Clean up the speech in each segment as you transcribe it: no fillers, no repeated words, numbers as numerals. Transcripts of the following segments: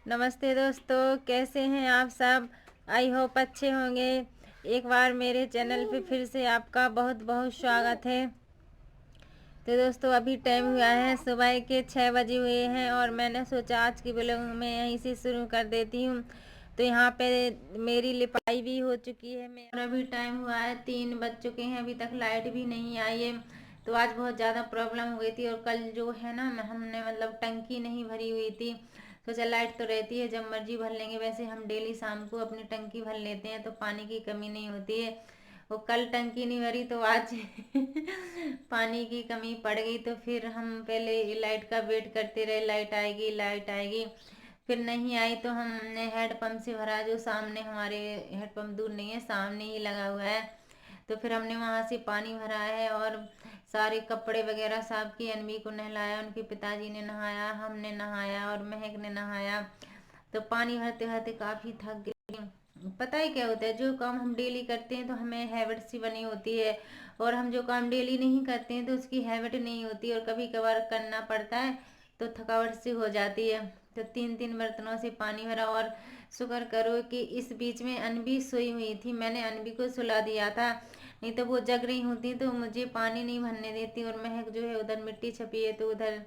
नमस्ते दोस्तों, कैसे हैं आप सब। आई होप अच्छे होंगे। एक बार मेरे चैनल पे फिर से आपका बहुत बहुत स्वागत है। तो दोस्तों अभी टाइम हुआ है सुबह के 6 बजे हुए हैं और मैंने सोचा आज की ब्लॉग में यहीं से शुरू कर देती हूँ। तो यहाँ पे मेरी लिपाई भी हो चुकी है और अभी टाइम हुआ है 3 बज चुके हैं, अभी तक लाइट भी नहीं आई है। तो आज बहुत ज़्यादा प्रॉब्लम हो गई थी और कल जो है ना हमने मतलब टंकी नहीं भरी हुई थी। सोचा लाइट तो रहती है जब मर्जी भर लेंगे, वैसे हम डेली शाम को अपनी टंकी भर लेते हैं तो पानी की कमी नहीं होती है। वो कल टंकी नहीं भरी तो आज पानी की कमी पड़ गई। तो फिर हम पहले लाइट का वेट करते रहे, लाइट आएगी लाइट आएगी, फिर नहीं आई। तो हमने हेडपम्प से भरा, जो सामने हमारे हेडपम्प दूर नहीं है, सामने ही लगा हुआ है। तो फिर हमने वहाँ से पानी भरा है और सारे कपड़े वगैरह साफ किए। अनवी को नहलाया, उनके पिताजी ने नहाया, हमने नहाया और महक ने नहाया। तो पानी भरते भरते काफ़ी थक गई। पता है क्या होता है, जो काम हम डेली करते हैं तो हमें हैबिट सी बनी होती है, और हम जो काम डेली नहीं करते हैं तो उसकी हैबिट नहीं होती और कभी कभार करना पड़ता है तो थकावट सी हो जाती है। तो 3 बर्तनों से पानी भरा। और शुक्र करो कि इस बीच में अनबी सोई हुई थी, मैंने अनबी को सुला दिया था, नहीं तो वो जग रही होती तो मुझे पानी नहीं भरने देती। और महक जो है उधर मिट्टी छपी है तो उधर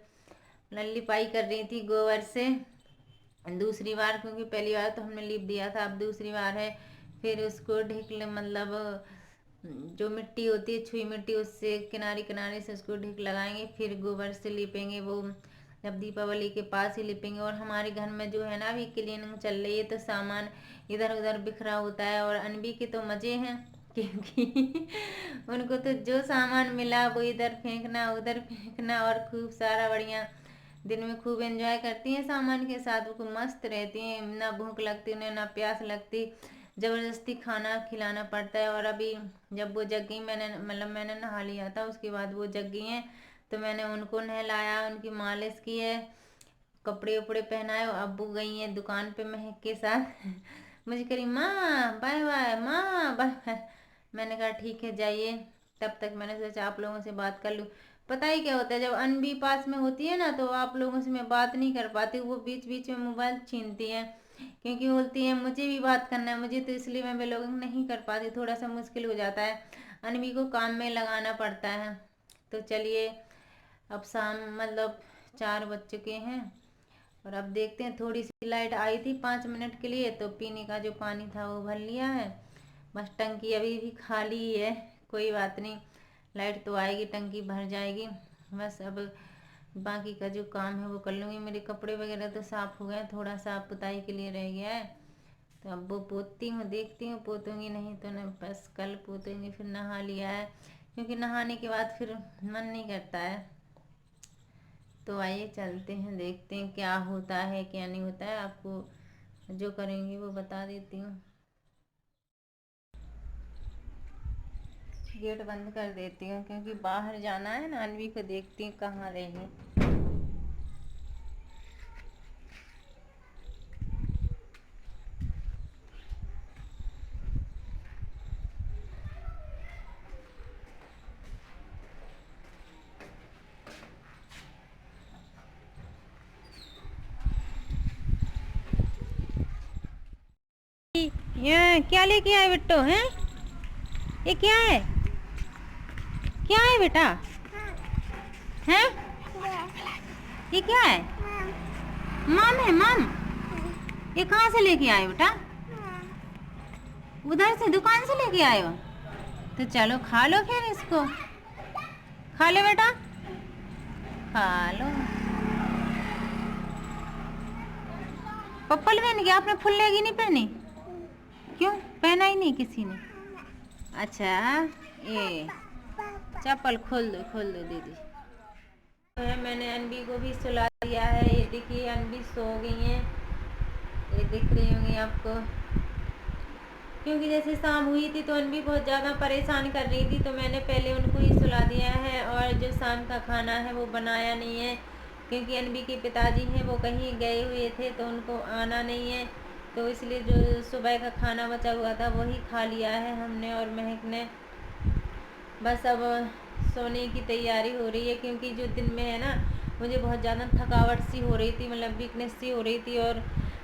लिपाई कर रही थी गोबर से दूसरी बार, क्योंकि पहली बार तो हमने लीप दिया था, अब दूसरी बार है। फिर उसको ढेक मतलब जो मिट्टी होती है छुई मिट्टी, उससे किनारे किनारे से उसको ढेक लगाएंगे, फिर गोबर से लीपेंगे। वो जब दीपावली के पास ही लिपेंगे। और हमारे घर में जो है ना अभी क्लीनिंग चल रही है तो सामान इधर उधर बिखरा होता है। और अनबी के तो मज़े हैं क्योंकि उनको तो जो सामान मिला वो इधर फेंकना उधर फेंकना, और खूब सारा बढ़िया दिन में खूब एंजॉय करती हैं सामान के साथ। वो खूब मस्त रहती हैं, ना भूख लगती उन्हें ना प्यास लगती, ज़बरदस्ती खाना खिलाना पड़ता है। और अभी जब वो जग गई, मैंने नहा लिया था, उसके बाद वो जग गई हैं तो मैंने उनको नहलाया, उनकी मालिश की है, कपड़े उपड़े पहनाए। अब वो गई हैं दुकान पे महक के साथ मुझे करी माँ बाय बाय, माँ बाय बाय। मैंने कहा ठीक है जाइए। तब तक मैंने सोचा आप लोगों से बात कर लूँ। पता ही क्या होता है, जब अनबी पास में होती है ना तो आप लोगों से मैं बात नहीं कर पाती, वो बीच बीच में मोबाइल छीनती हैं, क्योंकि बोलती हैं मुझे भी बात करना है मुझे, तो इसलिए मैं व्लॉगिंग नहीं कर पाती, थोड़ा सा मुश्किल हो जाता है, अनबी को काम में लगाना पड़ता है। तो चलिए अब शाम मतलब 4 बज चुके हैं और अब देखते हैं। थोड़ी सी लाइट आई थी 5 मिनट के लिए, तो पीने का जो पानी था वो भर लिया है, बस टंकी अभी भी खाली ही है। कोई बात नहीं, लाइट तो आएगी टंकी भर जाएगी। बस अब बाकी का जो काम है वो कर लूँगी। मेरे कपड़े वगैरह तो साफ़ हो गए, थोड़ा सा पुताई के लिए रह गया है, तो अब वो पोतती हूँ, देखती हूँ पोतूंगी, नहीं तो न बस कल पोतूंगी। फिर नहा लिया है, क्योंकि नहाने के बाद फिर मन नहीं करता है। तो आइए चलते हैं, देखते हैं क्या होता है क्या नहीं होता है, आपको जो करेंगी वो बता देती हूँ। गेट बंद कर देती हूँ क्योंकि बाहर जाना है ना, अनवी को देखती हूँ कहाँ रहेगी। ये क्या लेके आए बिट्टो हैं, ये क्या है, क्या है बेटा, हैं ये क्या है, मम है मम। ये कहाँ से लेके आए बेटा, उधर से दुकान से लेके आए हो, तो चलो खा लो फिर इसको, खा लो बेटा खा लो। पप्पल पहन के आपने फुल लेगी नहीं पहनी, क्यों पहना ही नहीं किसी ने। अच्छा ये चप्पल खोल दो दीदी। तो है मैंने अनबी को भी सुला दिया है, ये देखिए अनबी सो गई हैं, ये दिख रही होंगी आपको, क्योंकि जैसे शाम हुई थी तो अनबी बहुत ज़्यादा परेशान कर रही थी, तो मैंने पहले उनको ही सुला दिया है। और जो शाम का खाना है वो बनाया नहीं है, क्योंकि अनबी के पिताजी हैं वो कहीं गए हुए थे तो उनको आना नहीं है, तो इसलिए जो सुबह का खाना बचा हुआ था वही खा लिया है हमने और महक ने। बस अब सोने की तैयारी हो रही है, क्योंकि जो दिन में है ना मुझे बहुत ज़्यादा थकावट सी हो रही थी, मतलब वीकनेस सी हो रही थी, और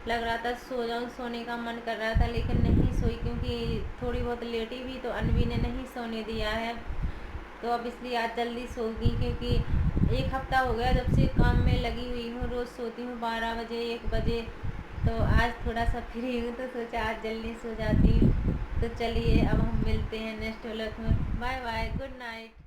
लग रहा था सो जाऊँ, सोने का मन कर रहा था, लेकिन नहीं सोई क्योंकि थोड़ी बहुत लेटी भी तो अनवी ने नहीं सोने दिया है। तो अब इसलिए आज जल्दी सो गई, क्योंकि 1 हफ्ता हो गया जब से काम में लगी हुई हूँ। रोज़ सोती हूँ 12 बजे 1 बजे, तो आज थोड़ा सा फ्री हूँ तो सोचा आज जल्दी सो जाती हूँ। तो चलिए अब हम मिलते हैं नेक्स्ट व्लॉग में। Bye bye, good night.